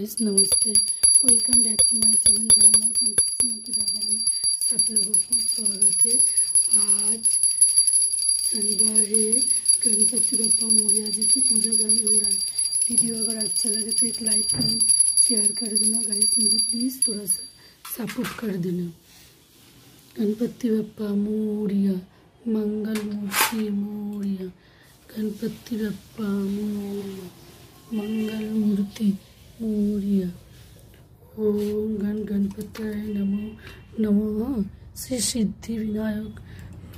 Guys, नमस्ते। Welcome back to my channel. जय मां संतोषी मां के दरबार में सब लोगों की स्वागत है। आज शनिवार है, गणपति बप्पा मोरिया जी की पूजा करनी हो रहा है। वीडियो अगर अच्छा लगे तो एक लाइक कमेंट शेयर कर देना गाइस। मुझे प्लीज़ थोड़ा सा सपोर्ट कर देना। गणपति बप्पा मोरिया, मंगल मूर्ति मोरिया। गणपति बप्पा मोरिया, मंगल मूर्ति मोरिया। ओम गणपतये नमो नमः। श्री सिद्धि विनायक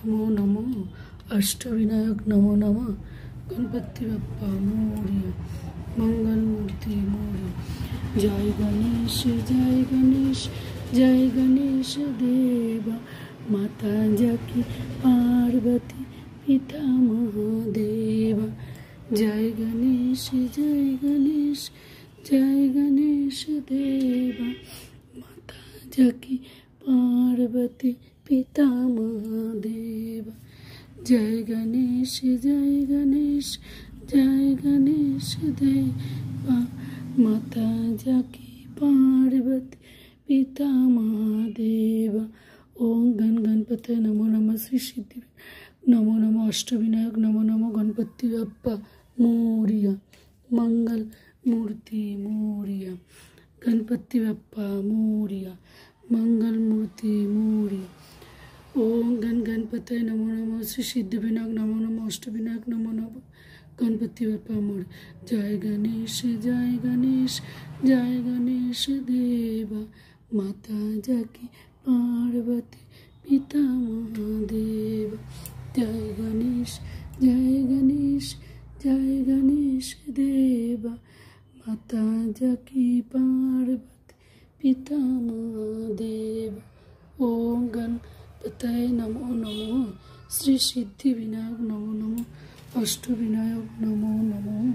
नमो नमः। अष्ट विनायक नमो नमः। गणपति बप्पा मोरिया, मंगल मूर्ति मोरिया। जय गणेश जय गणेश जय गणेश देवा। माता जाकी पार्वती पिता महादेवा। जय गणेश जय गणेश देवा। माता जाकी पार्वती पिता महादेवा। जय गणेश जय गणेश देवा। माता जाकी पार्वती पिता महादेवा। ओम गणपतये नमो नमः। श्री सिद्धि नमो नमः। अष्ट विनायक नमो नमः। गणपति बप्पा मोरिया, मंगल मूर्ति मोरिया। गणपति बप्पा मोरिया, मंगल मूर्ति मोरिया। ओम गणपतये नमो नमः। श्री सिद्धि विनायक नमो नमः। अष्ट विनायक नमो नमः। गणपति बप्पा मोरिया। जय गणेश देवा। माता जाकी पार्वती पिता महादेव। जय गणेश देवा। माता जाकी पार्वती पिता महादेव। ओम गणपतये नमो नमः। श्री सिद्धि विनायक नमो नमः। अष्ट विनायक नमो नमः।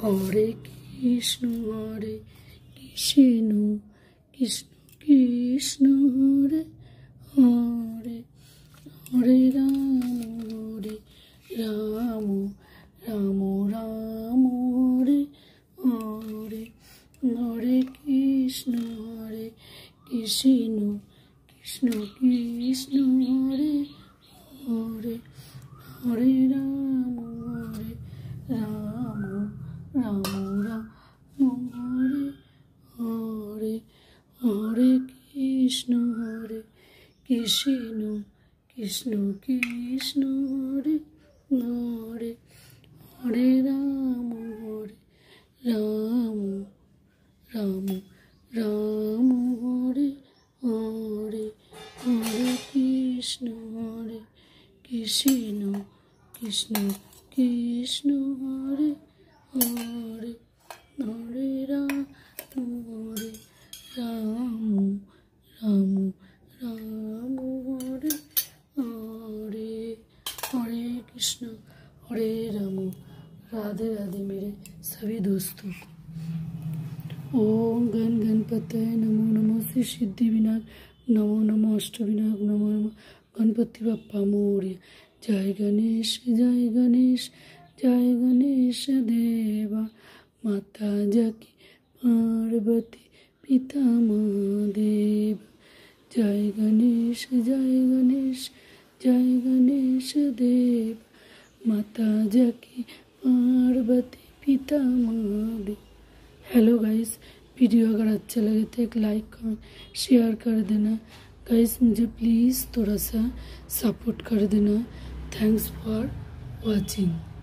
हरे कृष्ण कृष्ण हरे हरे। हरे राम राम हरे हरे। हरे कृष्ण कृष्ण कृष्ण हरे हरे। हरे राम राम हरे हरे। हरे कृष्ण कृष्ण कृष्ण हरे हरे। हरे राम राम हरे हरे। हरे कृष्ण कृष्ण कृष्ण हरे हरे। हरे राम हरे हरे। हरे कृष्ण हरे राम। राधे राधे मेरे सभी दोस्तों। ओम गणपतये नमो नमः। श्री सिद्धि विनायक नमो नमः। अष्ट विनायक नमो नमः। गणपति बप्पा मोरिया। जय गणेश देवा। माता जाकी पार्वती पिता महादेव। जय गणेश देव। माता जाकी पार्वती पिता महादेव। हेलो गाइस, वीडियो अगर अच्छा लगे तो एक लाइक कमेंट शेयर कर देना गाइस। मुझे प्लीज़ थोड़ा सा सपोर्ट कर देना। Thanks for watching.